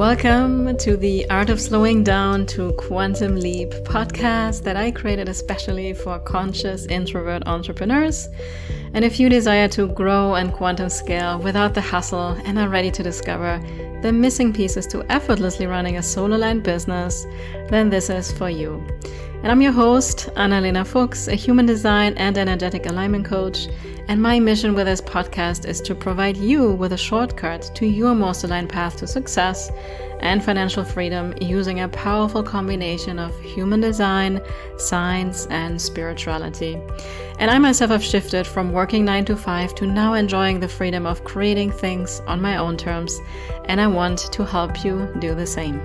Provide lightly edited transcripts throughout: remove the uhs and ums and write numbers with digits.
Welcome to the Art of Slowing Down to Quantum Leap podcast that I created especially for conscious introvert entrepreneurs. And if you desire to grow and quantum scale without the hustle and are ready to discover the missing pieces to effortlessly running a solo-aligned business, then this is for you. And I'm your host, Analena, a human design and energetic alignment coach. And my mission with this podcast is to provide you with a shortcut to your most aligned path to success and financial freedom using a powerful combination of human design, science, and spirituality. And I myself have shifted from working 9 to 5 to now enjoying the freedom of creating things on my own terms. And I want to help you do the same.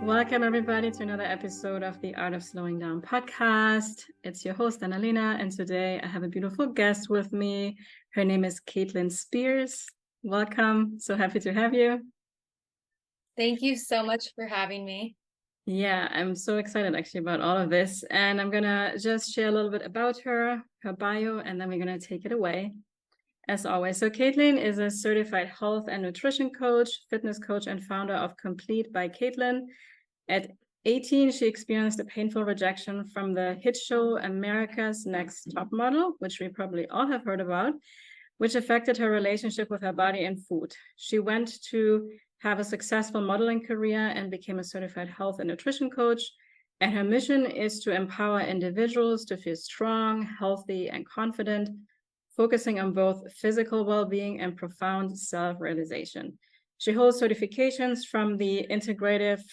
Welcome everybody to another episode of the Art of Slowing Down podcast. It's your host, Analena, and today I have a beautiful guest with me. Her name is Caitlin Spears. Welcome. So happy to have you. Thank you so much for having me. Yeah, I'm so excited actually about all of this. And I'm going to just share a little bit about her bio, and then we're going to take it away. As always, so Caitlin is a certified health and nutrition coach, fitness coach, and founder of Complete by Caitlin. At 18, she experienced a painful rejection from the hit show America's Next Top Model, which we probably all have heard about, which affected her relationship with her body and food. She went to have a successful modeling career and became a certified health and nutrition coach. And her mission is to empower individuals to feel strong, healthy, and confident, focusing on both physical well-being and profound self-realization. She holds certifications from the Integrative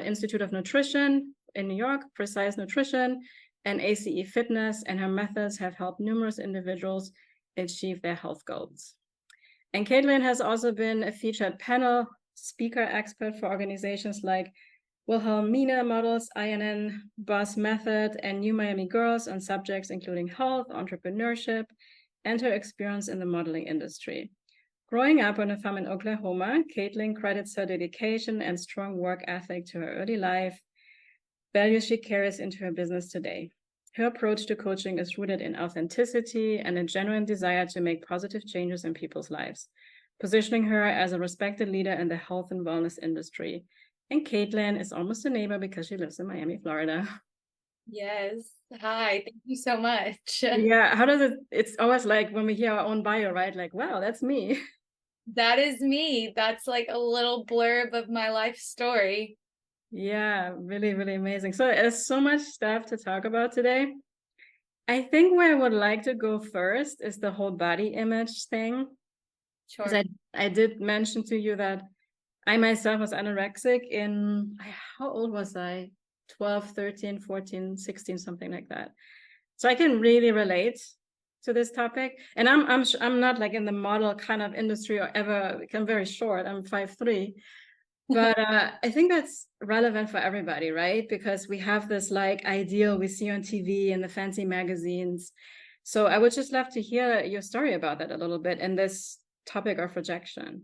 Institute of Nutrition in New York, Precise Nutrition, and ACE Fitness, and her methods have helped numerous individuals achieve their health goals. And Caitlin has also been a featured panel speaker expert for organizations like Wilhelmina Models, INN, Boss Method, and New Miami Girls on subjects including health, entrepreneurship, and her experience in the modeling industry. Growing up on a farm in Oklahoma, Caitlin credits her dedication and strong work ethic to her early life, values she carries into her business today. Her approach to coaching is rooted in authenticity and a genuine desire to make positive changes in people's lives, positioning her as a respected leader in the health and wellness industry. And Caitlin is almost a neighbor because she lives in Miami, Florida. Yes. Hi. Thank you so much. Yeah. How does it? It's always like when we hear our own bio, right? Like, wow, that's me. That is me. That's like a little blurb of my life story. Yeah, really, really amazing. So there's so much stuff to talk about today. I think where I would like to go first is the whole body image thing. Sure. Because I did mention to you that I myself was anorexic how old was I? 12, 13, 14, 16, something like that. So I can really relate to this topic. And I'm not like in the model kind of industry or ever. I'm very short. I'm 5'3". But I think that's relevant for everybody, right? Because we have this like ideal we see on TV and the fancy magazines. So I would just love to hear your story about that a little bit and this topic of rejection.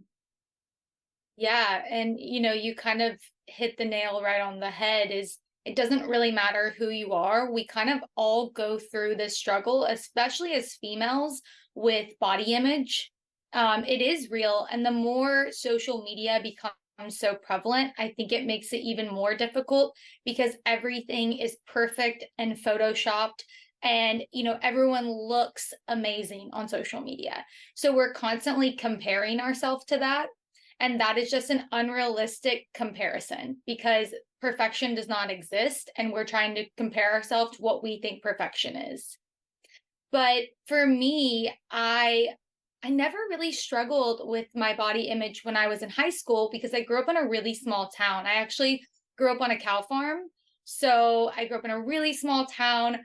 Yeah. And, you kind of hit the nail right on the head is it doesn't really matter who you are. We kind of all go through this struggle, especially as females with body image. It is real. And the more social media becomes so prevalent, I think it makes it even more difficult because everything is perfect and photoshopped. And, everyone looks amazing on social media. So we're constantly comparing ourselves to that. And that is just an unrealistic comparison because perfection does not exist. And we're trying to compare ourselves to what we think perfection is. But for me, I never really struggled with my body image when I was in high school because I grew up in a really small town. I actually grew up on a cow farm. So I grew up in a really small town.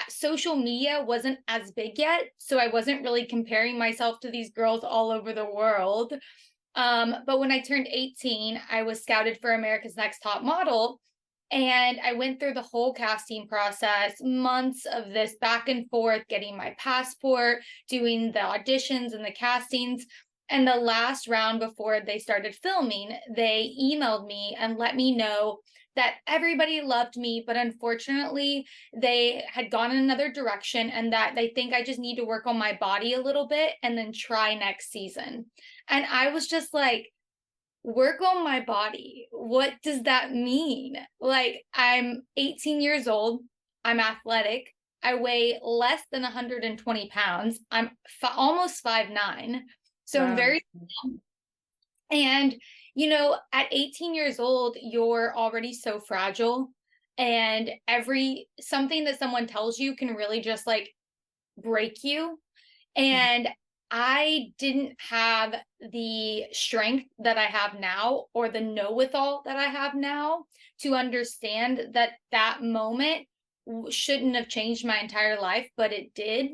Social media wasn't as big yet. So I wasn't really comparing myself to these girls all over the world. But when I turned 18, I was scouted for America's Next Top Model. And I went through the whole casting process, months of this back and forth, getting my passport, doing the auditions and the castings. And the last round before they started filming, they emailed me and let me know that everybody loved me, but unfortunately, they had gone in another direction and that they think I just need to work on my body a little bit and then try next season. And I was just like, work on my body. What does that mean? Like, I'm 18 years old. I'm athletic. I weigh less than 120 pounds. I'm almost 5'9". So I'm Wow. very, and, at 18 years old, you're already so fragile. And something that someone tells you can really just like break you. Mhm. And I didn't have the strength that I have now or the know-with-all that I have now to understand that that moment shouldn't have changed my entire life, but it did.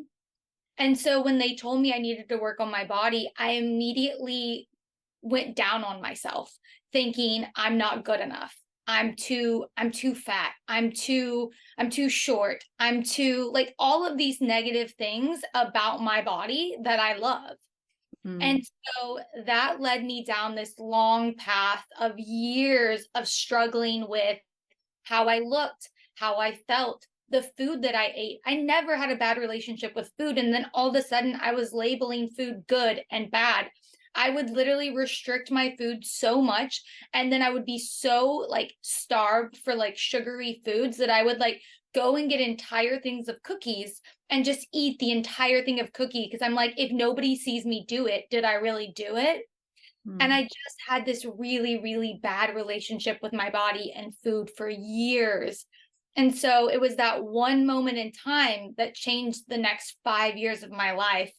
And so when they told me I needed to work on my body, I immediately went down on myself, thinking I'm not good enough. I'm too fat. I'm too short. I'm too, like, all of these negative things about my body that I love. Mm. And so that led me down this long path of years of struggling with how I looked, how I felt, the food that I ate. I never had a bad relationship with food. And then all of a sudden, I was labeling food good and bad. I would literally restrict my food so much. And then I would be so like starved for like sugary foods that I would like go and get entire things of cookies and just eat the entire thing of cookie. Cause I'm like, if nobody sees me do it, did I really do it? And Mm. I just had this really, really bad relationship with my body and food for years. And so it was that one moment in time that changed the next 5 years of my life.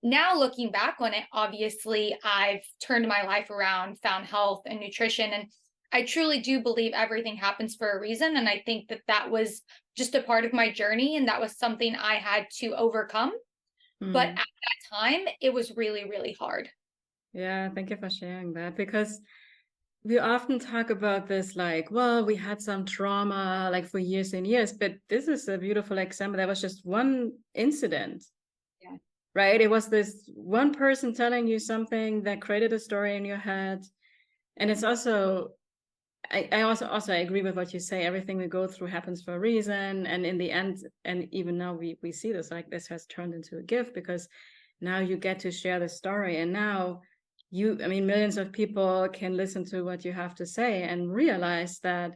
Now, looking back on it, obviously, I've turned my life around, found health and nutrition. And I truly do believe everything happens for a reason. And I think that that was just a part of my journey. And that was something I had to overcome. But at Mm. that time, it was really, really hard. Yeah, thank you for sharing that, because we often talk about this like, well, we had some trauma like for years and years, but this is a beautiful example. That was just one incident, Yeah. right? It was this one person telling you something that created a story in your head. And it's also, I also I agree with what you say. Everything we go through happens for a reason. And in the end, and even now we see this, like this has turned into a gift, because now you get to share the story. And now I mean, millions of people can listen to what you have to say and realize that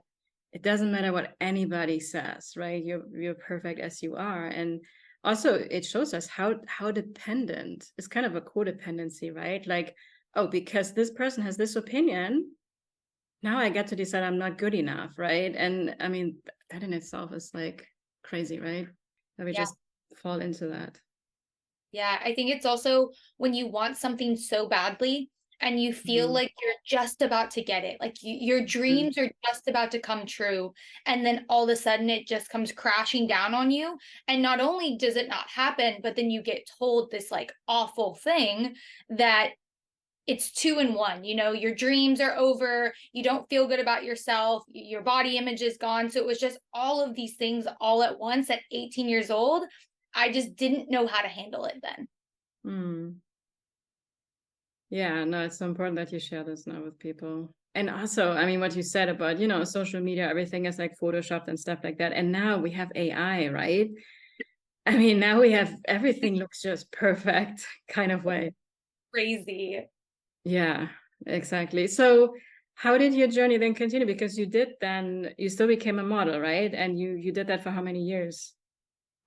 it doesn't matter what anybody says, right? You're perfect as you are. And also it shows us how dependent, it's kind of a codependency, right? Like, oh, because this person has this opinion, now I get to decide I'm not good enough, right? And I mean, that in itself is like crazy, right? That we Yeah. just fall into that. Yeah, I think it's also when you want something so badly and you feel Mhm. like you're just about to get it, like your Mhm. dreams are just about to come true. And then all of a sudden it just comes crashing down on you. And not only does it not happen, but then you get told this like awful thing that it's two in one. Your dreams are over, you don't feel good about yourself, your body image is gone. So it was just all of these things all at once at 18 years old. I just didn't know how to handle it then. Mm. Yeah, no, it's so important that you share this now with people. And also, I mean, what you said about, social media, everything is like photoshopped and stuff like that. And now we have AI, right? I mean, now we have everything looks just perfect kind of way. Crazy. Yeah, exactly. So how did your journey then continue? Because you still became a model, right? And you did that for how many years?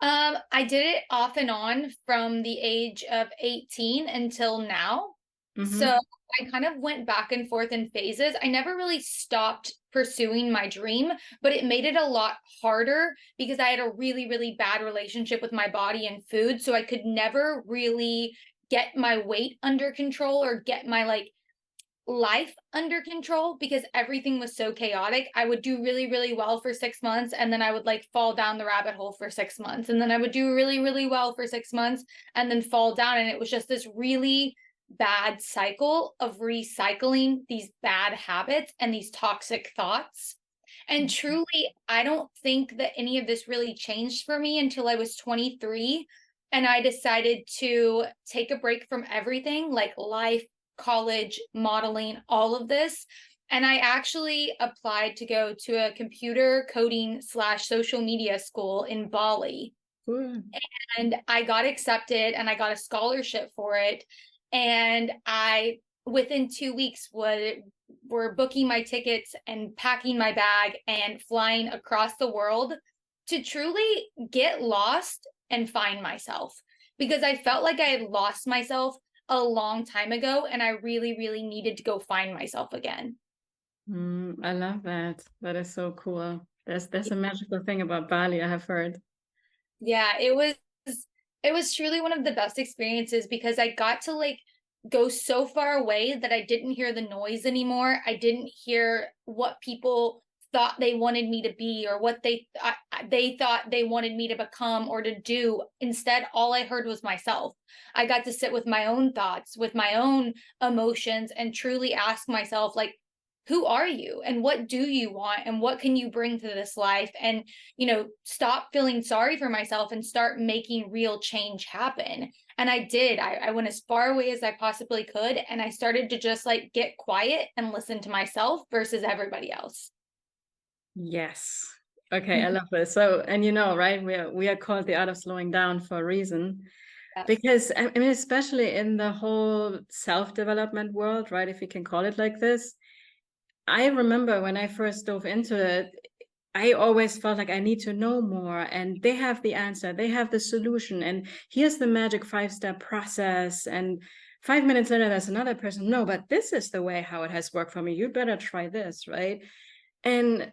I did it off and on from the age of 18 until now. So Mm-hmm. I kind of went back and forth in phases. I never really stopped pursuing my dream, but it made it a lot harder because I had a really, really bad relationship with my body and food. So I could never really get my weight under control or get my like life under control because everything was so chaotic. I would do really, really well for 6 months and then I would like fall down the rabbit hole for 6 months. And then I would do really, really well for 6 months and then fall down. And it was just this really bad cycle of recycling these bad habits and these toxic thoughts. And truly, I don't think that any of this really changed for me until I was 23. And I decided to take a break from everything like life, college, modeling, all of this. And I actually applied to go to a computer coding / social media school in Bali. Cool. And I got accepted and I got a scholarship for it. And I, within 2 weeks, were booking my tickets and packing my bag and flying across the world to truly get lost and find myself, because I felt like I had lost myself a long time ago and I really, really needed to go find myself again. I love that. That is so cool. There's a magical thing about Bali, I have heard. Yeah, it was truly one of the best experiences because I got to like go so far away that I didn't hear the noise anymore. I didn't hear what people thought they wanted me to be or what they thought they wanted me to become or to do. Instead, all I heard was myself. I got to sit with my own thoughts, with my own emotions, and truly ask myself, like, who are you and what do you want and what can you bring to this life? And stop feeling sorry for myself and start making real change happen. And I did. I went as far away as I possibly could. And I started to just like get quiet and listen to myself versus everybody else. Yes. Okay, I love this. So, and right, we are called the art of slowing down for a reason. Yes. Because I mean, especially in the whole self-development world, right? If you can call it like this, I remember when I first dove into it, I always felt like I need to know more, and they have the answer, they have the solution, and here's the magic 5-step process. And 5 minutes later, there's another person. No, but this is the way how it has worked for me. You better try this, right? And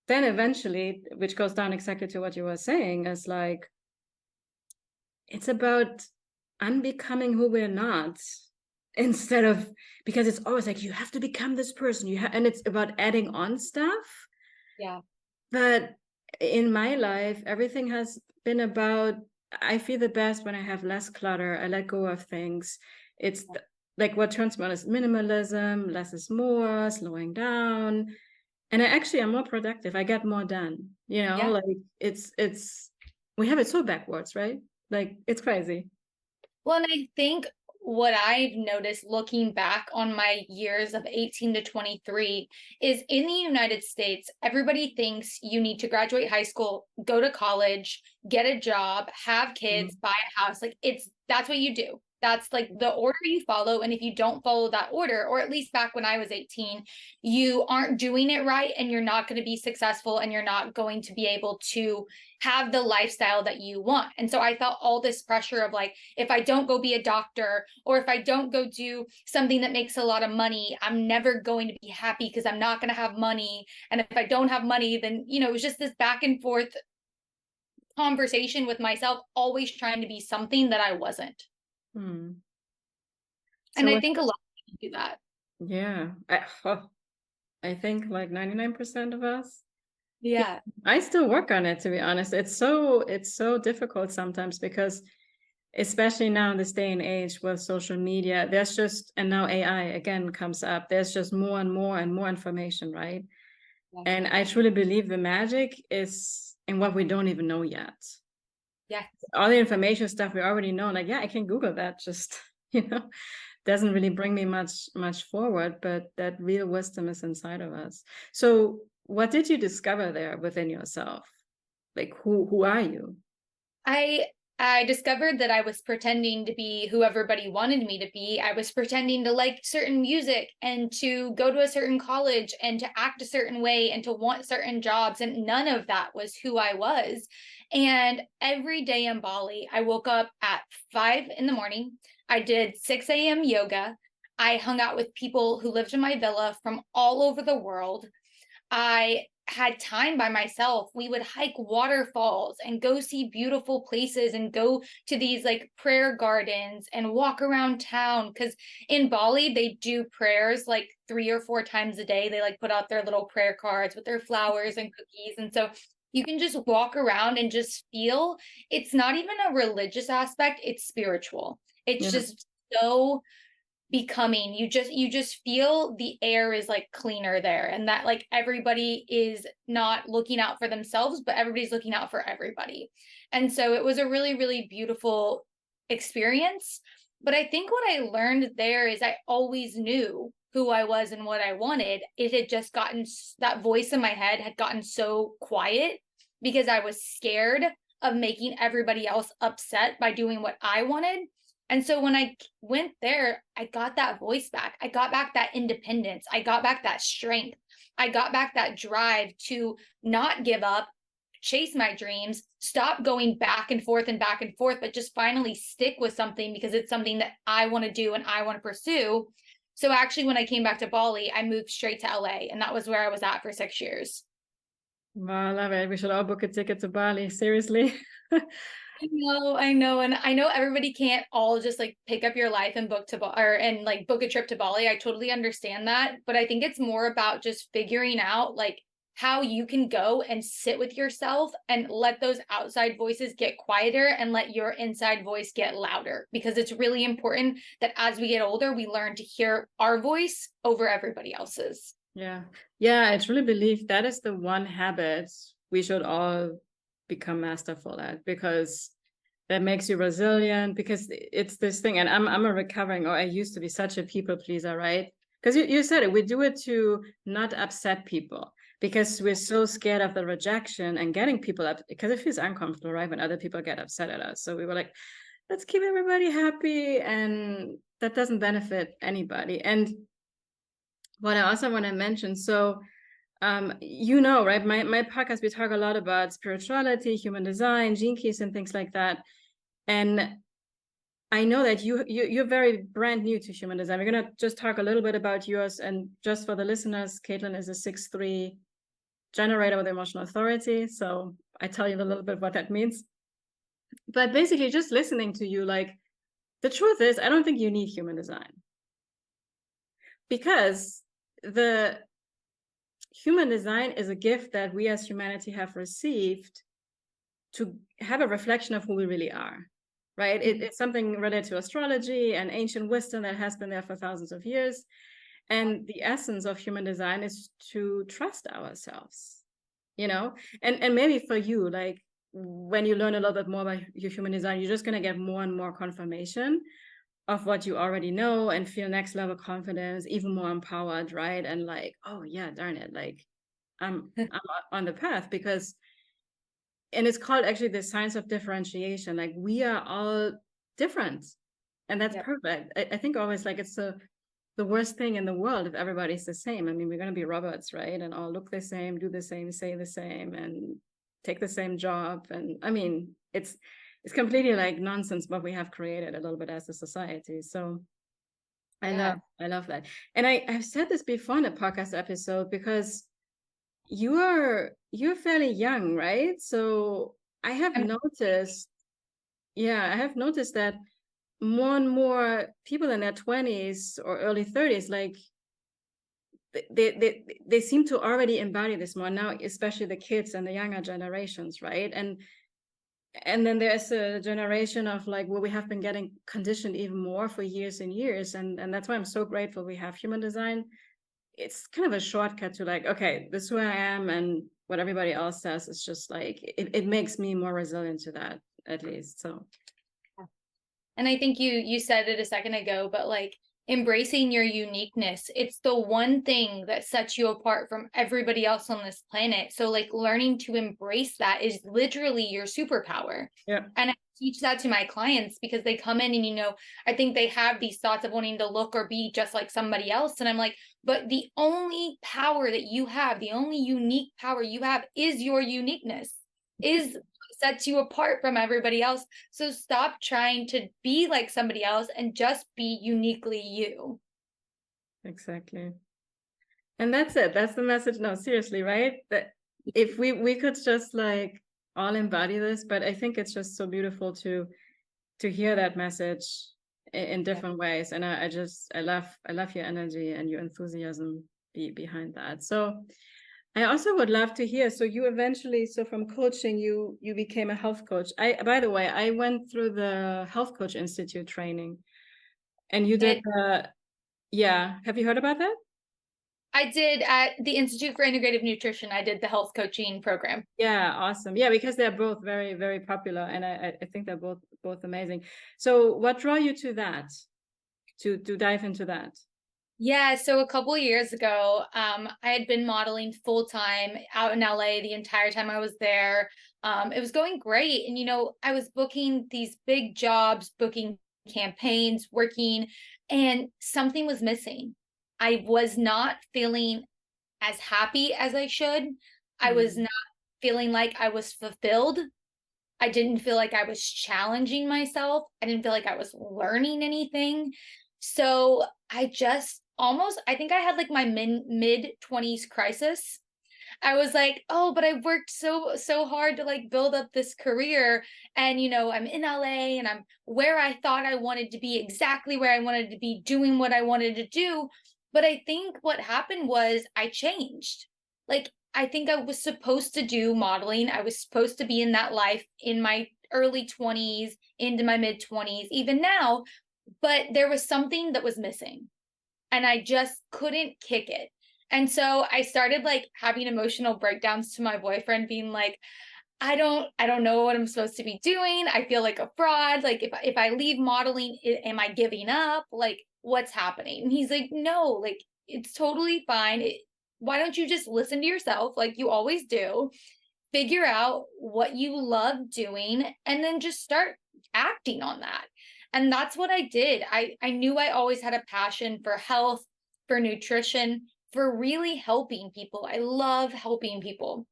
then eventually, which goes down exactly to what you were saying, is like, it's about unbecoming who we're not, instead of, because it's always like you have to become this person, and it's about adding on stuff. Yeah. But in my life, everything has been about, I feel the best when I have less clutter, I let go of things. It's like what turns me on is minimalism, less is more, slowing down, and I actually am more productive. I get more done, Yeah. like it's we have it so backwards, right? Like it's crazy. Well, and I think what I've noticed looking back on my years of 18 to 23 is in the United States, everybody thinks you need to graduate high school, go to college, get a job, have kids, buy a house. Like that's what you do. That's like the order you follow. And if you don't follow that order, or at least back when I was 18, you aren't doing it right and you're not going to be successful and you're not going to be able to have the lifestyle that you want. And so I felt all this pressure of like, if I don't go be a doctor or if I don't go do something that makes a lot of money, I'm never going to be happy because I'm not going to have money. And if I don't have money, then, it was just this back and forth conversation with myself, always trying to be something that I wasn't. Hmm. And So I think a lot of people do that. yeah, I think like 99% of us. Yeah, Yeah. I still work on it, to be honest. It's so difficult sometimes because, especially now in this day and age with social media, there's just, and now AI again comes up, there's just more and more and more information, right? Yeah. And I truly believe the magic is in what we don't even know yet. Yeah. All the information stuff we already know, like, yeah, I can Google that, just, doesn't really bring me much forward, but that real wisdom is inside of us. So what did you discover there within yourself? Like, who are you? I I discovered that I was pretending to be who everybody wanted me to be. I was pretending to like certain music and to go to a certain college and to act a certain way and to want certain jobs. And none of that was who I was. And every day in Bali, I woke up at 5 in the morning. I did 6 a.m. yoga. I hung out with people who lived in my villa from all over the world. I had time by myself. We would hike waterfalls and go see beautiful places and go to these like prayer gardens and walk around town. Because in Bali, they do prayers like 3 or 4 times a day. They like put out their little prayer cards with their flowers and cookies. And so you can just walk around and just feel it's not even a religious aspect, it's spiritual. It's Yeah, just so becoming, you just feel the air is like cleaner there, and that like everybody is not looking out for themselves but everybody's looking out for everybody. And so it was a really, really beautiful experience. But I think what I learned there is I always knew who I was and what I wanted. It had just gotten, that voice in my head had gotten so quiet because I was scared of making everybody else upset by doing what I wanted. And so when I went there, I got that voice back. I got back that independence. I got back that strength. I got back that drive to not give up, chase my dreams, stop going back and forth, but just finally stick with something because it's something that I want to do and I want to pursue. So actually, when I came back to Bali, I moved straight to LA, and that was where I was at for 6 years. Wow, I love it. We should all book a ticket to Bali. Seriously. I know, and I know everybody can't all just like pick up your life and book to and like book a trip to Bali. I totally understand that, but I think it's more about just figuring out like how you can go and sit with yourself and let those outside voices get quieter and let your inside voice get louder, because it's really important that as we get older, we learn to hear our voice over everybody else's. Yeah. Yeah, I truly believe that is the one habit we should all become masterful at, because that makes you resilient, because it's this thing. And I'm a recovering, or I used to be such a people pleaser, right? Because you said it, we do it to not upset people because we're so scared of the rejection and getting people up, because it feels uncomfortable, right? When other people get upset at us. So we were like, let's keep everybody happy. And that doesn't benefit anybody. And what I also want to mention, so right, my podcast, we talk a lot about spirituality, human design, gene keys, and things like that. And I know that you're very brand new to human design. We're gonna just talk a little bit about yours. And just for the listeners, Caitlin is a 6/3 generator with emotional authority. So I tell you a little bit what that means. But basically, just listening to you, like, the truth is, I don't think you need human design, because the human design is a gift that we as humanity have received to have a reflection of who we really are, right? It's something related to astrology and ancient wisdom that has been there for thousands of years. And the essence of human design is to trust ourselves, and maybe for you, like, when you learn a little bit more about your human design, you're just going to get more and more confirmation of what you already know and feel next level confidence, even more empowered, right? And like, oh yeah, darn it, like I'm on the path, because, and it's called actually the science of differentiation. Like, we are all different, and that's perfect. I think always, like, it's the worst thing in the world if everybody's the same. I mean, we're going to be robots, right? And all look the same, do the same, say the same, and take the same job. And I mean, it's completely like nonsense what we have created a little bit as a society. So I love that. And I've said this before in a podcast episode, because you're fairly young, right? So I have noticed that more and more people in their 20s or early 30s, like, they seem to already embody this more now, especially the kids and the younger generations, right? And then there's a generation of, like, where we have been getting conditioned even more for years and years, and that's why I'm so grateful we have human design. It's kind of a shortcut to, like, okay, this is who I am, and what everybody else says is just like, it makes me more resilient to that, at least. So, and I think you said it a second ago, but like, embracing your uniqueness, it's the one thing that sets you apart from everybody else on this planet. So like, learning to embrace that is literally your superpower. yeah. And I teach that to my clients, because they come in and I think they have these thoughts of wanting to look or be just like somebody else, and I'm like, but the only power that you have, the only unique power you have, is your uniqueness, is sets you apart from everybody else. So stop trying to be like somebody else and just be uniquely you. Exactly. And that's it. That's the message. No, seriously, right? That if we could just, like, all embody this, but I think it's just so beautiful to hear that message in different ways. And I love your energy and your enthusiasm behind that. So I also would love to hear, so you eventually, so from coaching, you became a health coach. By the way, I went through the Health Coach Institute training, and you did have you heard about that? I did at the Institute for Integrative Nutrition. I did the health coaching program. Yeah, awesome. Yeah, because they're both very, very popular, and I think they're both amazing. So what drew you to that, to dive into that? Yeah, so a couple of years ago, I had been modeling full time out in LA the entire time I was there. It was going great. And, I was booking these big jobs, booking campaigns, working, and something was missing. I was not feeling as happy as I should. I was Mm. not feeling like I was fulfilled. I didn't feel like I was challenging myself. I didn't feel like I was learning anything. So I just almost, I think I had like my mid 20s crisis. I was like, oh, but I've worked so hard to like build up this career. And I'm in LA and I'm where I thought I wanted to be, exactly where I wanted to be, doing what I wanted to do. But I think what happened was I changed. Like, I think I was supposed to do modeling. I was supposed to be in that life in my early 20s, into my mid 20s, even now. But there was something that was missing and I just couldn't kick it. And so I started like having emotional breakdowns to my boyfriend, being like, I don't know what I'm supposed to be doing. I feel like a fraud. Like if I leave modeling, am I giving up? Like what's happening? And he's like, no, like it's totally fine. Why don't you just listen to yourself like you always do? Figure out what you love doing and then just start acting on that. And that's what I did. I knew I always had a passion for health, for nutrition, for really helping people. I love helping people.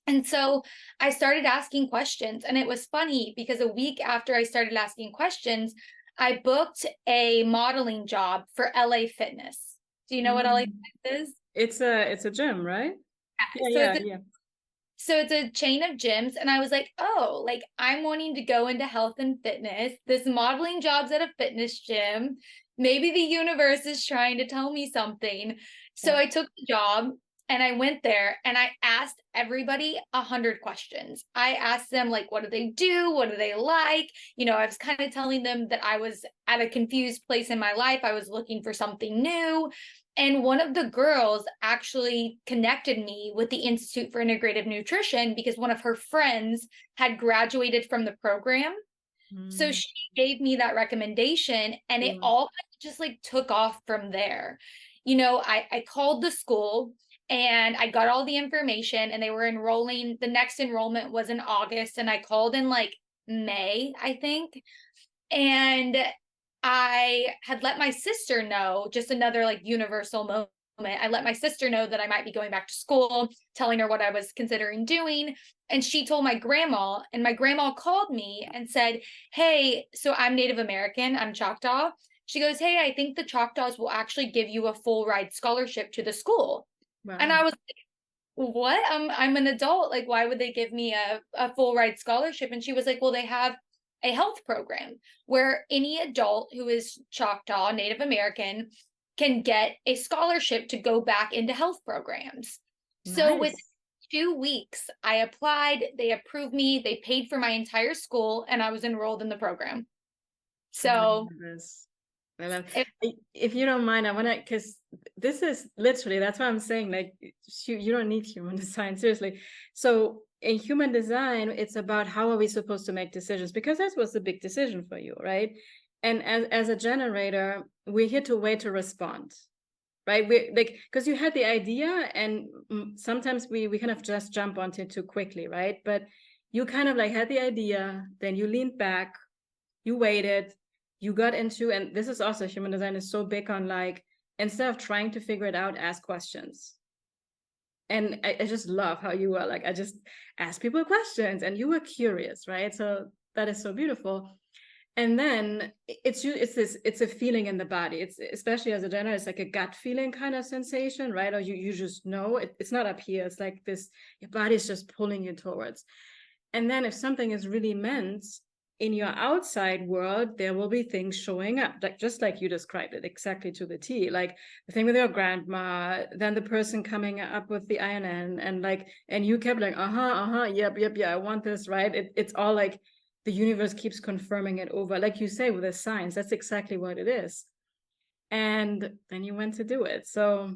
And so I started asking questions. And it was funny because a week after I started asking questions, I booked a modeling job for LA Fitness. Do you know what LA Mm. Fitness is? It's a gym, right? Yeah. Yeah, So yeah, it's yeah. a chain of gyms. And I was like, oh, like I'm wanting to go into health and fitness. This modeling job's at a fitness gym. Maybe the universe is trying to tell me something. So Yeah. I took the job and I went there and I asked everybody 100 questions. I asked them, like, what do they do? What do they like? I was kind of telling them that I was at a confused place in my life. I was looking for something new. And one of the girls actually connected me with the Institute for Integrative Nutrition because one of her friends had graduated from the program. So Mm. she gave me that recommendation and it Cool. all just like took off from there. I called the school and I got all the information and they were enrolling. The next enrollment was in August and I called in like May, I think. And I had let my sister know, just another like universal moment. I let my sister know that I might be going back to school, telling her what I was considering doing. And she told my grandma, and my grandma called me and said, hey, so I'm Native American, I'm Choctaw. She goes, hey, I think the Choctaws will actually give you a full ride scholarship to the school. And Wow. I was like, what? I'm an adult. Like, why would they give me a full ride scholarship? And she was like, well, they have a health program where any adult who is Choctaw, Native American, can get a scholarship to go back into health programs. So with Nice. 2 weeks, I applied, they approved me, they paid for my entire school, and I was enrolled in the program. Oh, I So love this. I love, it, if you don't mind, I want to, because this is literally, that's why I'm saying, like, you don't need human design, seriously. So in human design, it's about how are we supposed to make decisions? Because that was the big decision for you, right? And as a generator, we're here to wait to respond, right? We like, because you had the idea and sometimes we kind of just jump onto it too quickly, right? But you kind of like had the idea, then you leaned back, you waited, you got into, and this is also, human design is so big on like, instead of trying to figure it out, ask questions. And I just love how you were like, I just ask people questions and you were curious, right? So that is so beautiful. And then it's a feeling in the body. It's, especially as a general, it's like a gut feeling kind of sensation, right? Or you just know it's not up here. It's like this, your body's just pulling you towards. And then if something is really meant in your outside world, there will be things showing up, like just like you described it exactly to the T, like the thing with your grandma, then the person coming up with the INN, and like, and you kept like, yep, yeah, I want this, right? It's all like the universe keeps confirming it over, like you say, with the signs. That's exactly what it is. And then you went to do it. So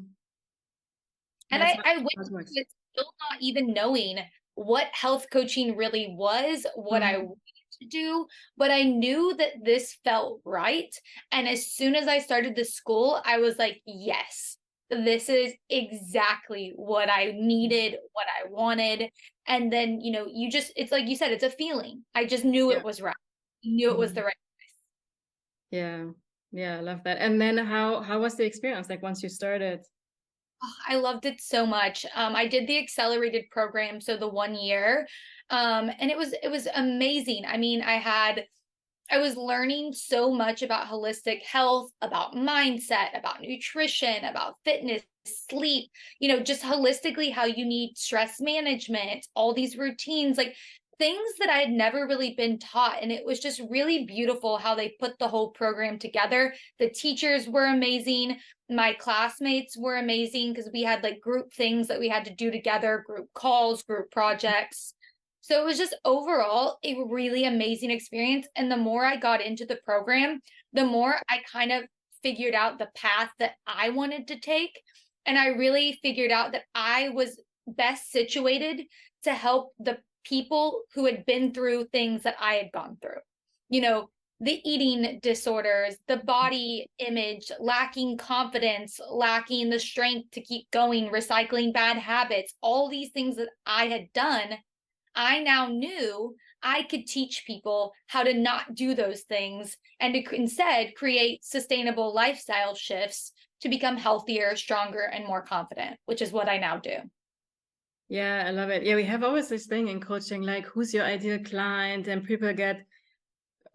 And That's I went how it works. with still not even knowing what health coaching really was, what I Mm, wanted to do, but I knew that this felt right. And as soon as I started the school, I was like, yes, this is exactly what I needed, what I wanted. And then, you just, it's like you said, it's a feeling. I just knew yeah. it was right. I knew it was the Mhm. right. Yeah. Yeah, I love that. And then how was the experience like once you started? Oh, I loved it so much. I did the accelerated program, so the 1 year, and it was amazing. I mean, I was learning so much about holistic health, about mindset, about nutrition, about fitness, sleep, just holistically how you need stress management, all these routines, like things that I had never really been taught. And it was just really beautiful how they put the whole program together. The teachers were amazing. My classmates were amazing because we had like group things that we had to do together, group calls, group projects. So it was just overall a really amazing experience. And the more I got into the program, the more I kind of figured out the path that I wanted to take. And I really figured out that I was best situated to help the people who had been through things that I had gone through. The eating disorders, the body image, lacking confidence, lacking the strength to keep going, recycling bad habits, all these things that I had done. I now knew I could teach people how to not do those things and to instead create sustainable lifestyle shifts to become healthier, stronger, and more confident, which is what I now do. Yeah, I love it. Yeah, we have always this thing in coaching, like who's your ideal client, and people get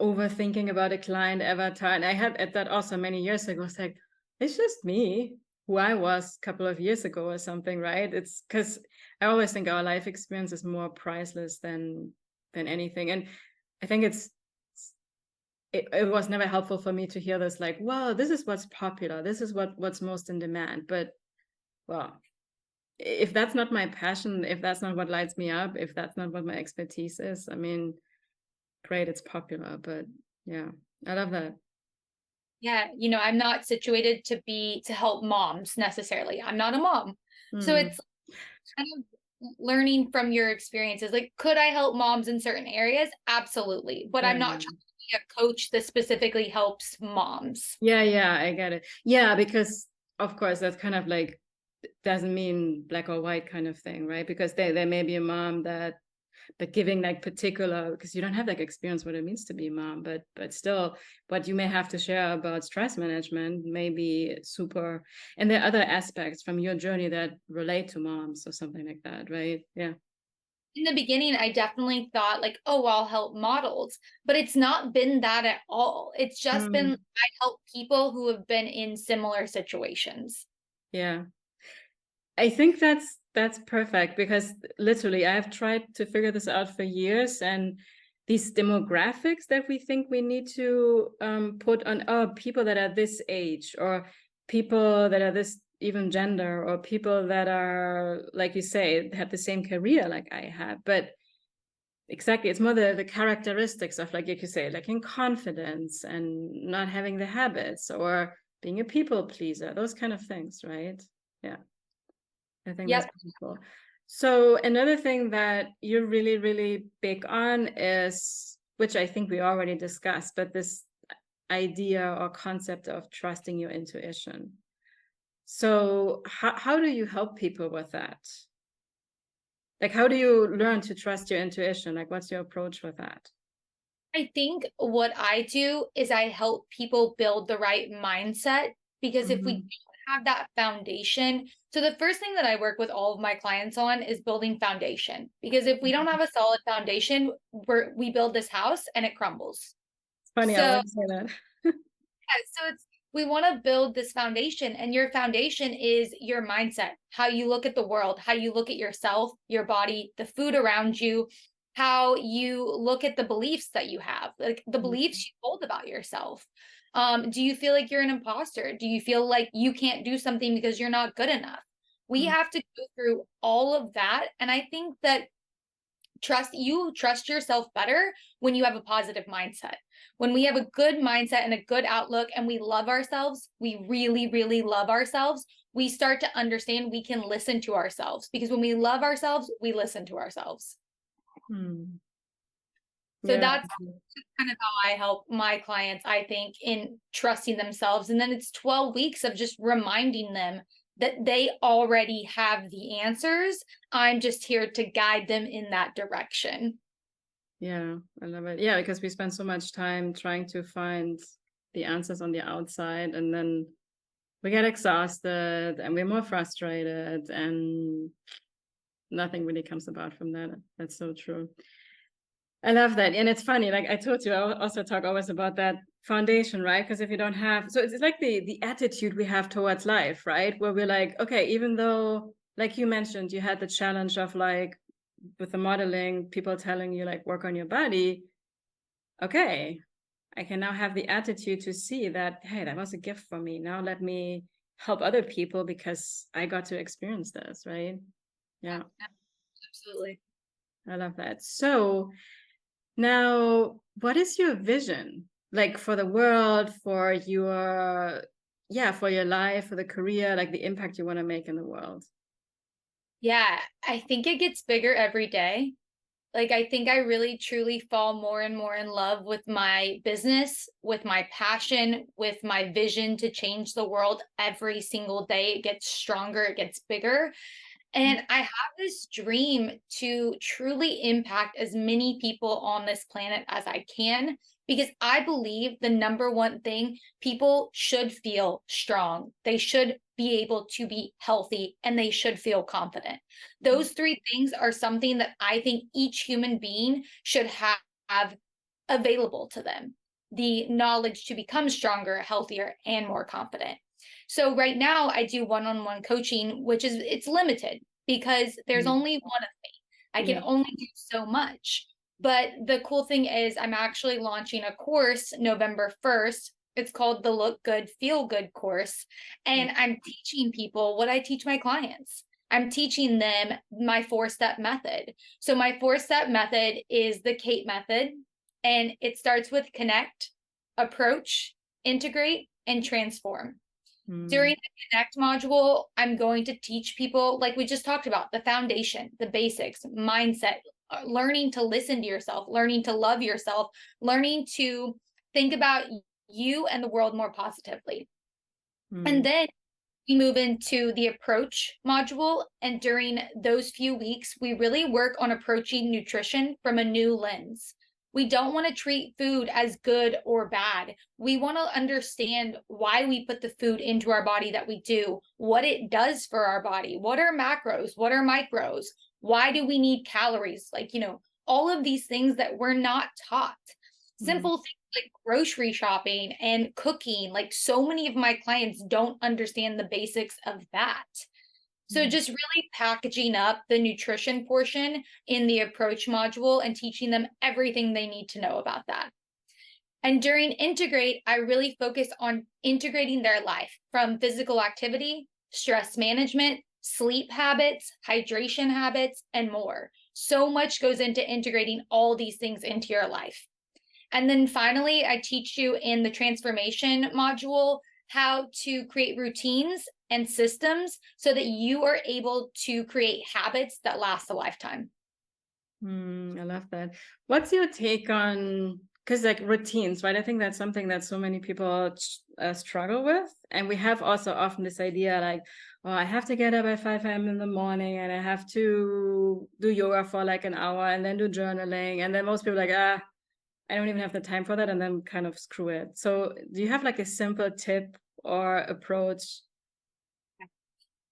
overthinking about a client avatar. And I had at that also many years ago. It's like, it's just me, who I was a couple of years ago or something, right? It's because I always think our life experience is more priceless than anything. And I think it was never helpful for me to hear this, like, well, this is what's popular, this is what's most in demand. But well, if that's not my passion, if that's not what lights me up, if that's not what my expertise is, I mean, great, it's popular, but yeah, I love that. Yeah, I'm not situated to help moms necessarily. I'm not a mom. So Mm, it's kind of learning from your experiences. Like, could I help moms in certain areas? Absolutely. But yeah, I'm not trying to be a coach that specifically helps moms. yeah, I get it. Yeah, because of course that's kind of like doesn't mean black or white kind of thing, right? Because there may be a mom that, but giving like particular, because you don't have like experience what it means to be a mom, but still what you may have to share about stress management may be super, and there are other aspects from your journey that relate to moms or something like that, right? Yeah. In the beginning, I definitely thought like, oh, I'll help models, but it's not been that at all. It's just been Mm, I help people who have been in similar situations. yeah. I think that's perfect because literally I've tried to figure this out for years, and these demographics that we think we need to put on, oh, people that are this age, or people that are this even gender, or people that are, like you say, have the same career like I have. But exactly, it's more the characteristics of, like you say, like in confidence and not having the habits, or being a people pleaser, those kind of things, right? Yeah. I think that's Yep. pretty cool. So another thing that you're really, really big on is, which I think we already discussed, but this idea or concept of trusting your intuition. So how do you help people with that? Like, how do you learn to trust your intuition? Like, what's your approach with that? I think what I do is I help people build the right mindset because if we Mm-hmm. don't have that foundation, so the first thing that I work with all of my clients on is building foundation. Because if we don't have a solid foundation, we build this house and it crumbles. It's funny, I So always say that. it's we want to build this foundation, and your foundation is your mindset, how you look at the world, how you look at yourself, your body, the food around you, how you look at the beliefs that you have, like the beliefs you hold about yourself. Do you feel like you're an imposter? Do you feel like you can't do something because you're not good enough? We Mm-hmm. have to go through all of that, and I think that trust yourself better when you have a positive mindset. When we have a good mindset and a good outlook and we love ourselves, we really, really love ourselves, we start to understand we can listen to ourselves, because when we love ourselves, we listen to ourselves. Hmm. So Yeah. that's kind of how I help my clients, I think, in trusting themselves. And then it's 12 weeks of just reminding them that they already have the answers. I'm just here to guide them in that direction. Yeah, I love it. Yeah, because we spend so much time trying to find the answers on the outside, and then we get exhausted and we're more frustrated, and nothing really comes about from that. That's so true. I love that. And it's funny, like I told you, I also talk always about that foundation, right? Because if you don't have, so it's like the attitude we have towards life, right? Where we're like, okay, even though, like you mentioned, you had the challenge of like with the modeling, people telling you like work on your body. Okay, I can now have the attitude to see that, hey, that was a gift for me. Now let me help other people because I got to experience this, right? Yeah, Absolutely. I love that. So now, what is your vision like for the world, for your, yeah, for your life, for the career, like the impact you want to make in the world? Yeah, I think it gets bigger every day. Like, I think I really truly fall more and more in love with my business, with my passion, with my vision to change the world every single day. It gets stronger, it gets bigger. And I have this dream to truly impact as many people on this planet as I can, because I believe the number one thing, people should feel strong. They should be able to be healthy and they should feel confident. Those three things are something that I think each human being should have available to them. The knowledge to become stronger, healthier, and more confident. So right now I do one-on-one coaching, which is it's limited because there's Mm. only one of me. I can Yeah. only do so much. But the cool thing is I'm actually launching a course November 1st. It's called the Look Good, Feel Good course. And I'm teaching people what I teach my clients. I'm teaching them my 4-step method. So my 4-step method is the Kate method, and it starts with connect, approach, integrate, and transform. During Mm. the Connect module, I'm going to teach people, like we just talked about, the foundation, the basics, mindset, learning to listen to yourself, learning to love yourself, learning to think about you and the world more positively. And Mm. then we move into the approach module. And during those few weeks, we really work on approaching nutrition from a new lens. We don't want to treat food as good or bad. We want to understand why we put the food into our body that we do, what it does for our body, what are macros, what are micros, why do we need calories? Like, all of these things that we're not taught. Mm. Simple things like grocery shopping and cooking. Like, so many of my clients don't understand the basics of that. So Mm. just really packaging up the nutrition portion in the approach module and teaching them everything they need to know about that. And during integrate, I really focus on integrating their life from physical activity, stress management, sleep habits, hydration habits, and more. So much goes into integrating all these things into your life. And then finally, I teach you in the transformation module how to create routines and systems so that you are able to create habits that last a lifetime. I love that. What's your take on, because like routines, right? I think that's something that so many people struggle with. And we have also often this idea like, oh, I have to get up at 5 a.m. in the morning and I have to do yoga for like an hour and then do journaling. And then most people are like, I don't even have the time for that, and then kind of screw it. So do you have like a simple tip or approach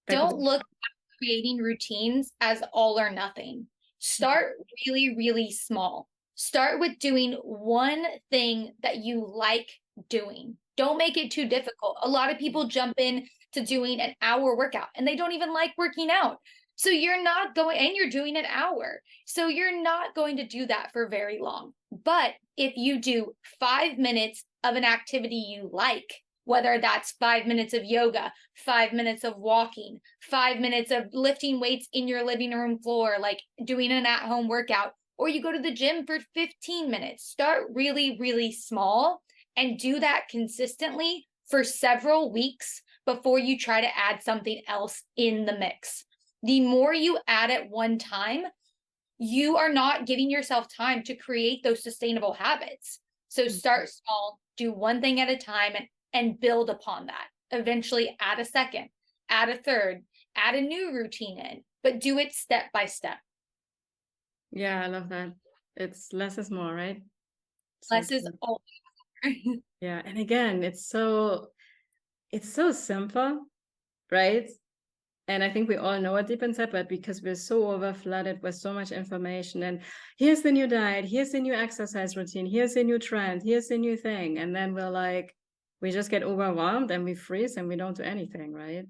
that Don't would, look at creating routines as all or nothing. Start really, really small. Start with doing one thing that you like doing. Don't make it too difficult. A lot of people jump in to doing an hour workout and they don't even like working out. So you're not going, and you're doing an hour. So you're not going to do that for very long. But if you do 5 minutes of an activity you like, whether that's 5 minutes of yoga, 5 minutes of walking, 5 minutes of lifting weights in your living room floor, like doing an at-home workout, or you go to the gym for 15 minutes. Start really, really small and do that consistently for several weeks before you try to add something else in the mix. The more you add at one time, you are not giving yourself time to create those sustainable habits. So start small, do one thing at a time, and build upon that. Eventually add a second, add a third, add a new routine in, but do it step by step. Yeah, I love that. It's less is more, right? So Less is true. all. Yeah, and again, it's so simple, right? And I think we all know it deep inside, but because we're so over flooded with so much information, and here's the new diet, here's the new exercise routine, here's the new trend, here's the new thing, and then we're like, we just get overwhelmed and we freeze and we don't do anything, right?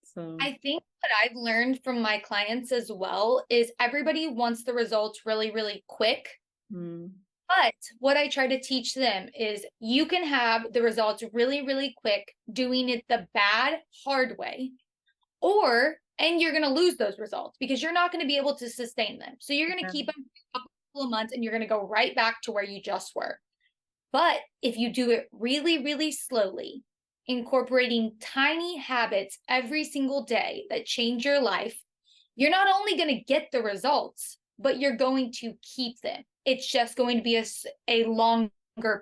So I think what I've learned from my clients as well is everybody wants the results really, really quick. But what I try to teach them is you can have the results really, really quick doing it the bad, hard way, and you're going to lose those results because you're not going to be able to sustain them. So you're going to keep them for a couple of months and you're going to go right back to where you just were. But if you do it really, really slowly, incorporating tiny habits every single day that change your life, you're not only going to get the results, but you're going to keep them. It's just going to be a longer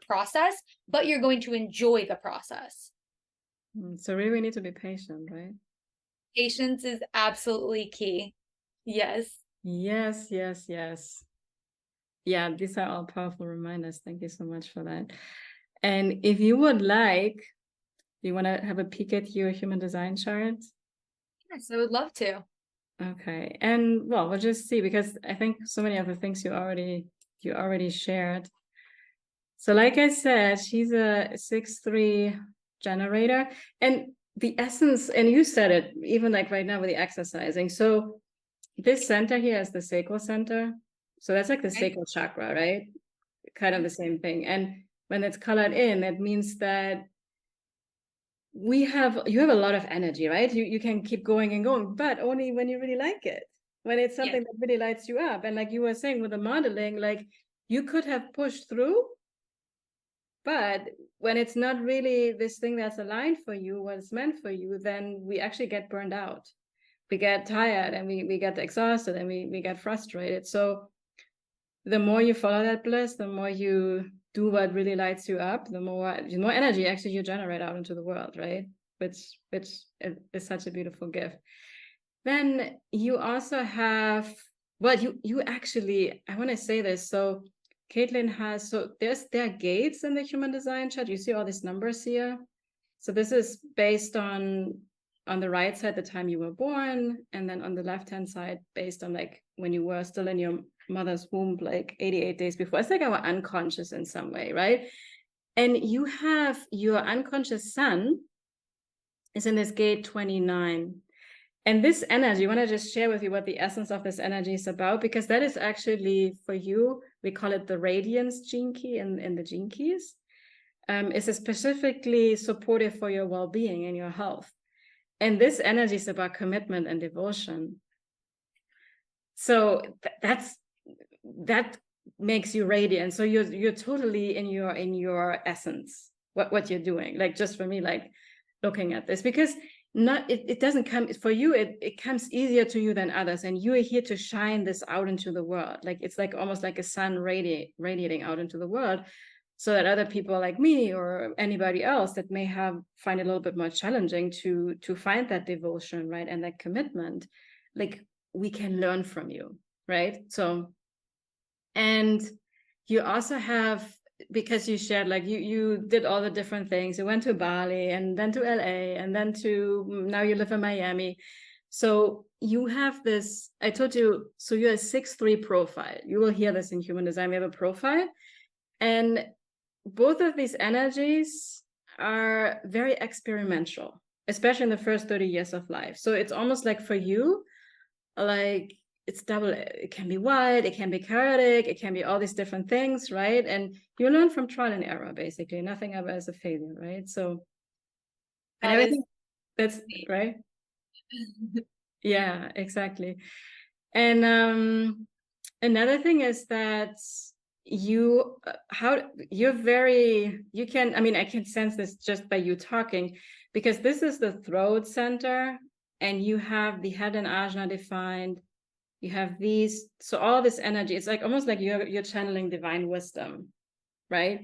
process, but you're going to enjoy the process. So really we need to be patient, right? Patience is absolutely key. Yes. Yes, yes, yes. Yeah, these are all powerful reminders. Thank you so much for that. And if you would like, do you want to have a peek at your human design chart? Yes, I would love to. Okay. And well, we'll just see, because I think so many of the things you already shared. So like I said, she's a 6-3 generator, and the essence, and you said it, even like right now with the exercising. So this center here is the sacral center. So that's like the sacral chakra, right? Kind of the same thing. And when it's colored in, that means that you have a lot of energy, right? You can keep going and going, but only when you really like it, when it's something that really lights you up. And like you were saying with the modeling, like you could have pushed through, but when it's not really this thing that's aligned for you, what's meant for you, then we actually get burned out. We get tired and we get exhausted and we get frustrated. So the more you follow that bliss, the more you do what really lights you up, the more energy actually you generate out into the world, right? Which is such a beautiful gift. Then you also have, well, you actually, I want to say this. So Caitlin has, so there are gates in the human design chart. You see all these numbers here. So this is based on the right side, the time you were born, and then on the left-hand side, based on like when you were still in your mother's womb, like 88 days before. It's like our unconscious in some way, right? And you have your unconscious sun is in this gate 29. And this energy, I want to just share with you what the essence of this energy is about, because that is actually for you, we call it the radiance gene key in the gene keys. Is specifically supportive for your well-being and your health. And this energy is about commitment and devotion. So that makes you radiant. So you're totally in your essence, what you're doing. Like just for me, like looking at this, because it doesn't come for you, it comes easier to you than others, and you are here to shine this out into the world. Like it's like almost like a sun radiating out into the world, so that other people like me or anybody else that may find it a little bit more challenging to find that devotion, right, and that commitment, like we can learn from you, right? So, and you also have, because you shared, like you did all the different things. You went to Bali and then to LA and then now you live in Miami. So you have this, I told you, so you're a 6-3 profile. You will hear this in human design. We have a profile, and both of these energies are very experimental, especially in the first 30 years of life. So it's almost like for you, like it's double. It can be wild, it can be chaotic, it can be all these different things, right? And you learn from trial and error, basically. Nothing ever is a failure, right? So, and everything, that's right. Yeah, exactly. And another thing is that you I mean, I can sense this just by you talking, because this is the throat center, and you have the head and ajna defined. You have these, so all this energy, it's like almost like you're channeling divine wisdom, right?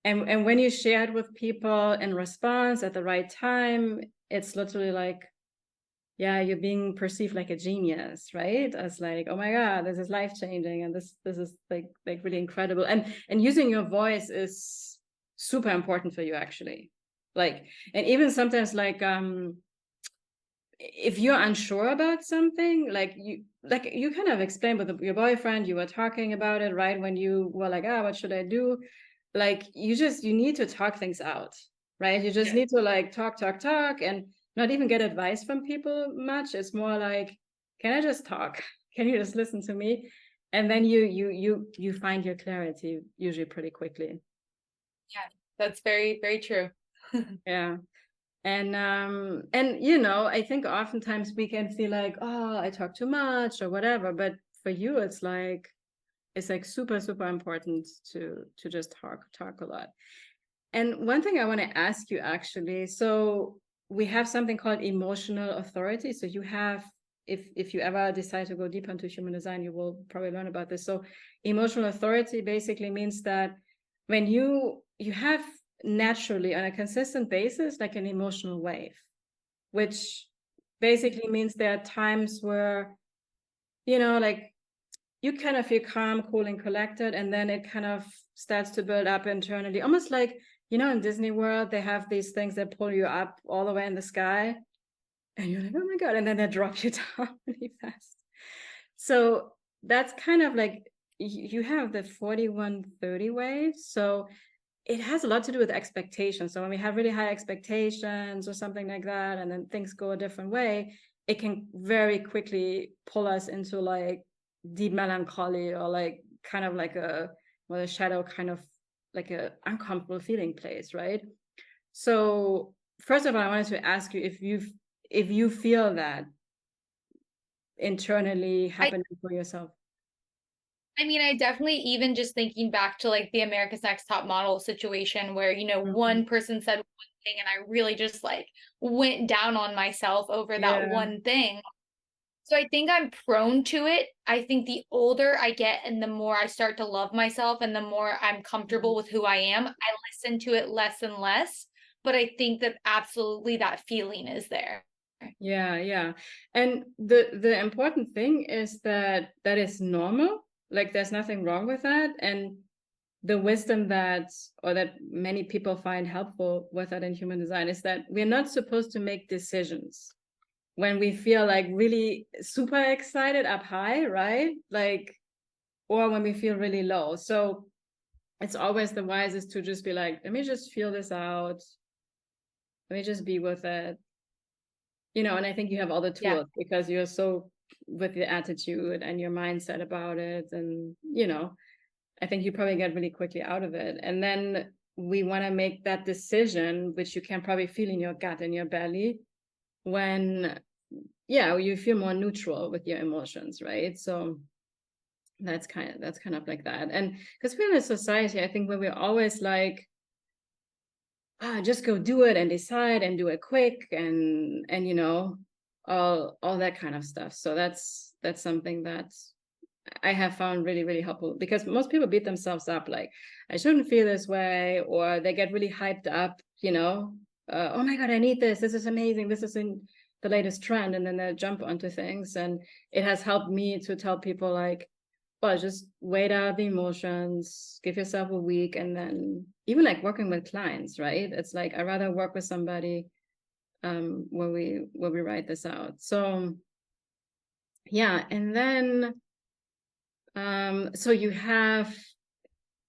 And when you share it with people in response at the right time, it's literally like, yeah, you're being perceived like a genius, right? As like, oh my God, this is life-changing, and this is like really incredible. And using your voice is super important for you, actually. Like, and even sometimes like if you're unsure about something, like you kind of explained with your boyfriend, you were talking about it, right? When you were like, what should I do? Like you need to talk things out, right? You just need to like talk, and not even get advice from people much. It's more like, can I just talk? Can you just listen to me? And then you find your clarity usually pretty quickly. Yeah, that's very, very true. Yeah. And you know, I think oftentimes we can feel like, oh, I talk too much or whatever, but for you it's like super, super important to just talk a lot. And one thing I want to ask you, actually, so we have something called emotional authority. So you have, if you ever decide to go deeper into human design, you will probably learn about this. So emotional authority basically means that when you have naturally, on a consistent basis, like an emotional wave, which basically means there are times where, you know, like you kind of feel calm, cool, and collected, and then it kind of starts to build up internally, almost like, you know, in Disney World, they have these things that pull you up all the way in the sky, and you're like, oh my God, and then they drop you down really fast. So that's kind of like, you have the 4130 wave. So it has a lot to do with expectations. So when we have really high expectations or something like that, and then things go a different way, it can very quickly pull us into like deep melancholy, or like kind of like a shadow, kind of like a uncomfortable feeling place, right? So first of all, I wanted to ask you if you feel that internally happening for yourself. I mean, I definitely, even just thinking back to like the America's Next Top Model situation where, one person said one thing and I really just like went down on myself over that Yeah. one thing. So I think I'm prone to it. I think the older I get and the more I start to love myself and the more I'm comfortable with who I am, I listen to it less and less. But I think that absolutely that feeling is there. Yeah. And the important thing is that is normal. Like there's nothing wrong with that. And the wisdom that many people find helpful with that in human design is that we're not supposed to make decisions when we feel like really super excited up high, right? Like, or when we feel really low. So it's always the wisest to just be like, let me just feel this out. Let me just be with it. You know, and I think you have all the tools because you're so with your attitude and your mindset about it. And, you know, I think you probably get really quickly out of it. And then we want to make that decision, which you can probably feel in your gut and your belly when, you feel more neutral with your emotions, right? So that's kind of like that. And because we're in a society, I think, where we're always like, just go do it and decide and do it quick, and you know, all that kind of stuff. So that's something that I have found really, really helpful, because most people beat themselves up like, I shouldn't feel this way, or they get really hyped up, you know, oh my God, I need this. This is amazing. This is in the latest trend. And then they jump onto things. And it has helped me to tell people like, well, just wait out the emotions, give yourself a week. And then even like working with clients, right? It's like, I'd rather work with somebody where we write this out. So yeah. And then so you have,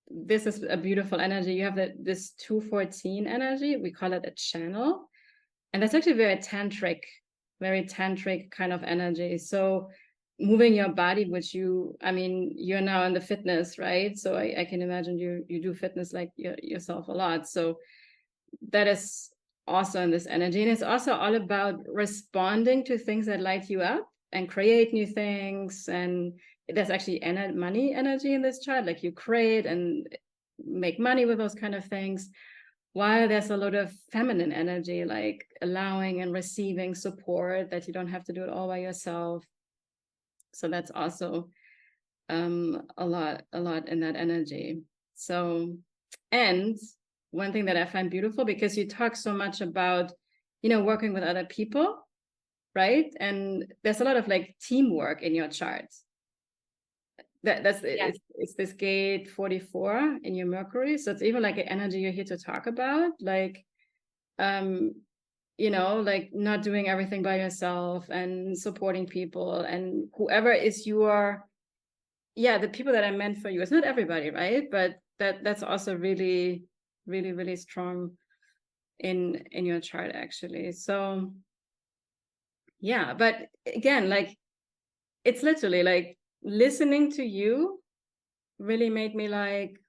this is a beautiful energy. You have this 214 energy. We call it a channel. And that's actually very tantric kind of energy. So moving your body, which I mean, you're now in the fitness, right? So I can imagine you do fitness like yourself a lot. So that is also in this energy. And it's also all about responding to things that light you up and create new things and there's actually money energy in this chart, like you create and make money with those kind of things, while there's a lot of feminine energy, like allowing and receiving support, that you don't have to do it all by yourself. So that's also a lot in that energy. So, and one thing that I find beautiful, because you talk so much about, you know, working with other people, right? And there's a lot of like teamwork in your charts. It's this gate 44 in your Mercury. So it's even like an energy you're here to talk about, like, you know, like not doing everything by yourself and supporting people, and whoever is your, the people that are meant for you. It's not everybody, right? But that's also really, really, really strong in your chart, actually. So yeah, but again, like, it's literally like listening to you really made me like,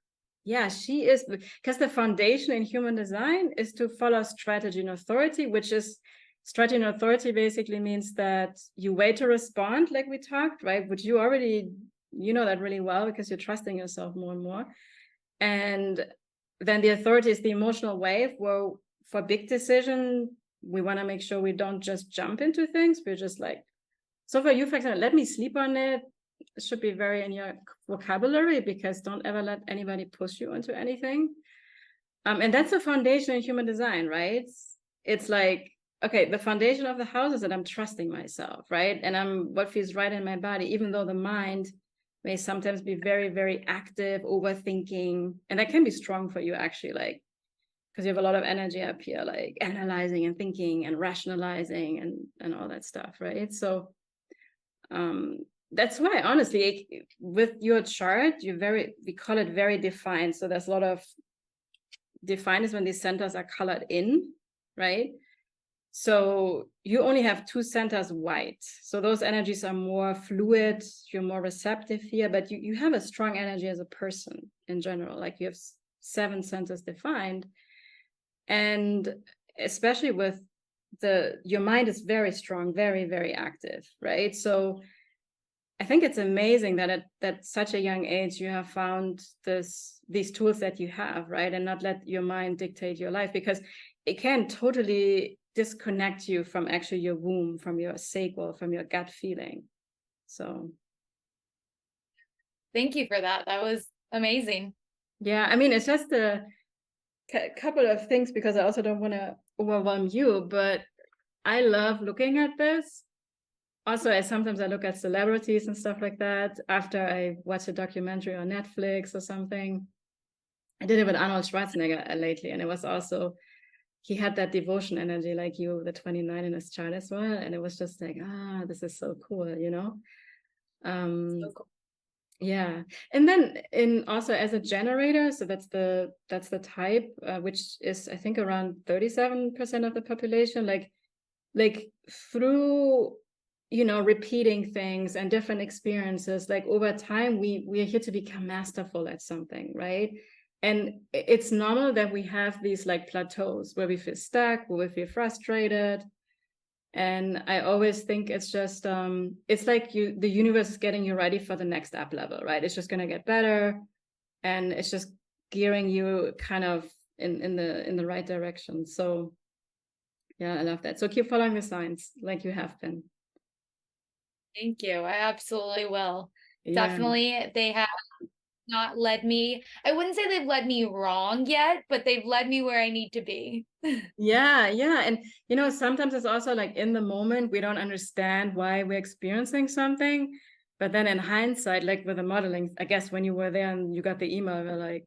yeah, she is, because the foundation in human design is to follow strategy and authority, which is, strategy and authority basically means that you wait to respond, like we talked, right? Which you already, you know that really well, because you're trusting yourself more and more. And then the authority is the emotional wave, where for big decision, we want to make sure we don't just jump into things. We're just like, so for you, for example, let me sleep on it. It should be very in your vocabulary, because don't ever let anybody push you into anything. And that's the foundation in human design, right? It's like, okay, the foundation of the house is that I'm trusting myself, right? And I'm what feels right in my body, even though the mind may sometimes be very, very active, overthinking. And that can be strong for you, actually, like, because you have a lot of energy up here, like analyzing and thinking and rationalizing and all that stuff, right? So that's why, honestly, with your chart, we call it very defined. So there's a lot of defined is when these centers are colored in, right? So you only have 2 centers white. So those energies are more fluid, you're more receptive here, but you have a strong energy as a person in general. Like, you have 7 centers defined. And especially with your mind is very strong, very, very active, right? So I think it's amazing that at such a young age you have found these tools that you have, right? And not let your mind dictate your life, because it can totally disconnect you from actually your womb, from your sacral, from your gut feeling. So Thank you for that. That was amazing. yeah, I mean, it's just a couple of things, because I also don't want to overwhelm you, but I love looking at this. Also, sometimes I look at celebrities and stuff like that after I watch a documentary on Netflix or something. I did it with Arnold Schwarzenegger lately, and it was also, he had that devotion energy like you, the 29 in his chart as well. And it was just like, this is so cool, you know? So cool. Yeah. And then also as a generator, so that's the type, which is, I think, around 37% of the population, like through, you know, repeating things and different experiences, like over time, we are here to become masterful at something, right? And it's normal that we have these like plateaus where we feel stuck, where we feel frustrated. And I always think it's just, it's like the universe is getting you ready for the next up level, right? It's just going to get better. And it's just gearing you kind of in the right direction. So yeah, I love that. So keep following the signs like you have been. Thank you. I absolutely will. Yeah. Definitely, they have not led me. I wouldn't say they've led me wrong yet, but they've led me where I need to be. Yeah, yeah. And you know, sometimes it's also like in the moment we don't understand why we're experiencing something. But then in hindsight, like with the modeling, I guess when you were there and you got the email, we're like,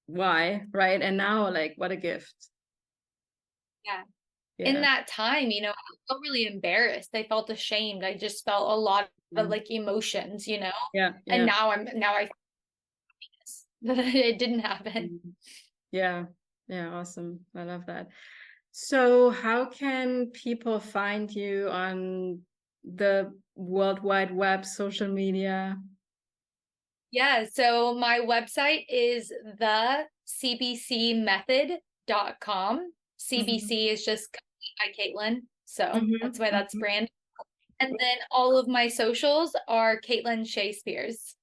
why? Right. And now, like, what a gift. Yeah. In Yeah. that time, I felt really embarrassed. I felt ashamed. I just felt a lot of like emotions, Yeah. and Yeah. now I that it didn't happen. Yeah. Yeah. Awesome. I love that. So how can people find you on the World Wide Web, social media? Yeah, so my website is thecbcmethod.com. CBC is just by Caitlin. So that's why that's brand. And then all of my socials are Caitlin Shea Spears.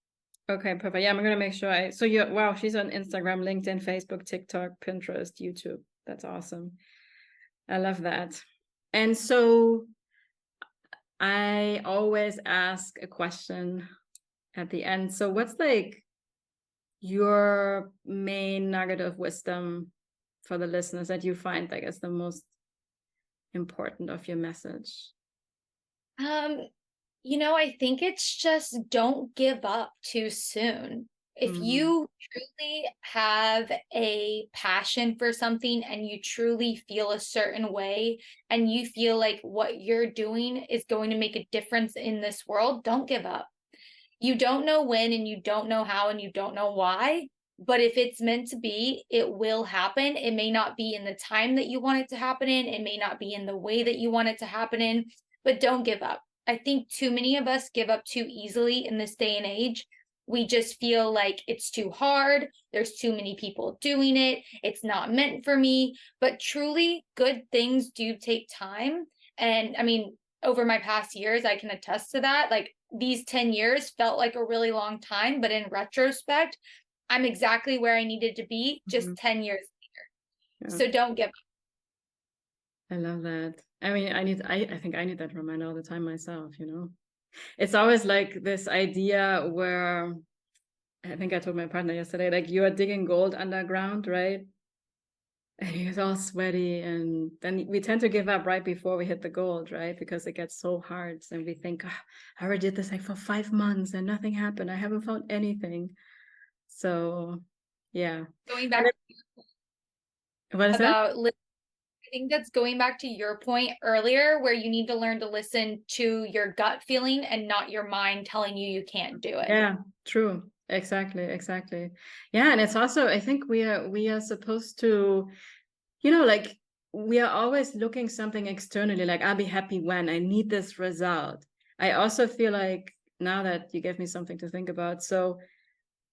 Okay, perfect. Yeah, I'm gonna make sure wow, she's on Instagram, LinkedIn, Facebook, TikTok, Pinterest, YouTube. That's awesome. I love that. And so I always ask a question at the end. So what's like your main nugget of wisdom for the listeners that you find like is the most important of your message? I think it's just don't give up too soon. If you truly have a passion for something and you truly feel a certain way and you feel like what you're doing is going to make a difference in this world, don't give up. You don't know when and you don't know how and you don't know why, but if it's meant to be, it will happen. It may not be in the time that you want it to happen in, it may not be in the way that you want it to happen in, but don't give up. I think too many of us give up too easily in this day and age. We just feel like it's too hard. There's too many people doing it. It's not meant for me. But truly, good things do take time. And I mean, over my past years, I can attest to that. Like these 10 years felt like a really long time, but in retrospect, I'm exactly where I needed to be just 10 years later. Yeah. So don't give up. I love that. I mean, I think I need that reminder all the time myself, It's always like this idea where I think I told my partner yesterday, like you are digging gold underground, right? And he's all sweaty, and then we tend to give up right before we hit the gold, right? Because it gets so hard, and we think, I already did this like for 5 months and nothing happened. I haven't found anything. So, yeah. Going back What is that? I think that's going back to your point earlier, where you need to learn to listen to your gut feeling and not your mind telling you can't do it. Yeah, true. Exactly. Yeah, and it's also, I think we are supposed to, like we are always looking something externally, like I'll be happy when I need this result. I also feel like now that you gave me something to think about, so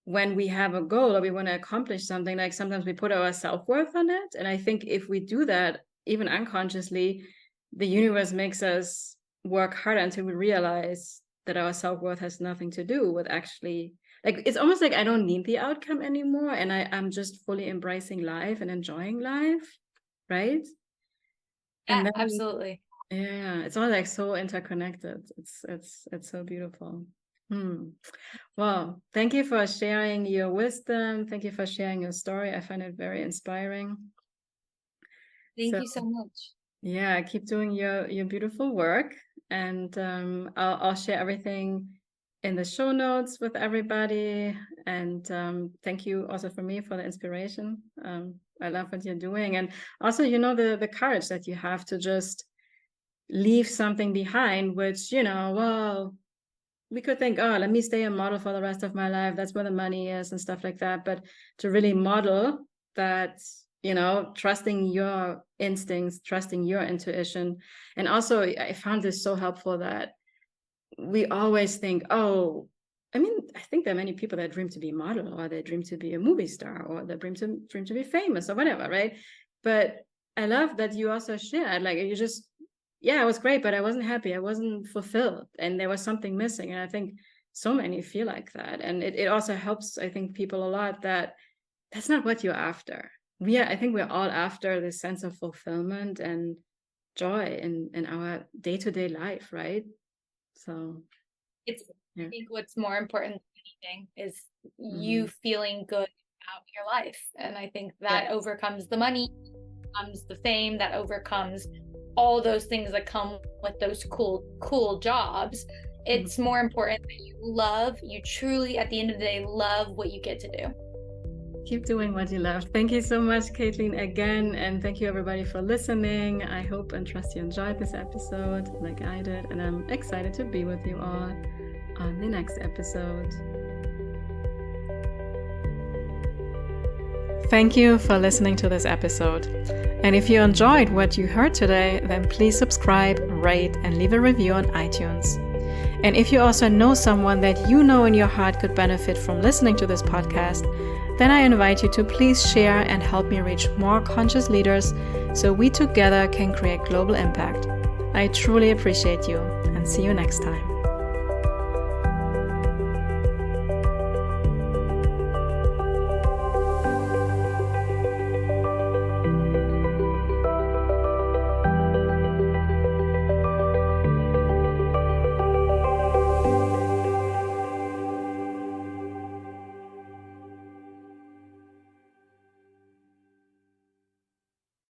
when we have a goal or we want to accomplish something, like sometimes we put our self-worth on it. And I think if we do that, even unconsciously, the universe makes us work harder until we realize that our self-worth has nothing to do with actually, like, it's almost like I don't need the outcome anymore. And I'm just fully embracing life and enjoying life. Right. Yeah, And then, absolutely. Yeah, it's all like so interconnected. It's so beautiful. Well, thank you for sharing your wisdom. Thank you for sharing your story. I find it very inspiring. Thank you so much. Yeah, keep doing your beautiful work, and I'll share everything in the show notes with everybody. And thank you also for me for the inspiration. I love what you're doing, and also the courage that you have to just leave something behind, which well, we could think, oh, let me stay a model for the rest of my life. That's where the money is and stuff like that. But to really model that, trusting your instincts, trusting your intuition. And also, I found this so helpful that we always think, oh, I mean, I think there are many people that dream to be a model, or they dream to be a movie star, or they dream to be famous or whatever, right? But I love that you also shared, like, you just, yeah, it was great, but I wasn't happy. I wasn't fulfilled, and there was something missing. And I think so many feel like that. And it also helps, I think, people a lot that that's not what you're after. I think we're all after this sense of fulfillment and joy in our day-to-day life, right? So I think what's more important than anything is you feeling good about your life. And I think that overcomes the money, comes the fame, that overcomes all those things that come with those cool jobs. It's more important that you truly, at the end of the day, love what you get to do. Keep doing what you love. Thank you so much, Caitlin, again. And thank you, everybody, for listening. I hope and trust you enjoyed this episode like I did. And I'm excited to be with you all on the next episode. Thank you for listening to this episode. And if you enjoyed what you heard today, then please subscribe, rate, and leave a review on iTunes. And if you also know someone that you know in your heart could benefit from listening to this podcast, then I invite you to please share and help me reach more conscious leaders so we together can create global impact. I truly appreciate you, and See you next time.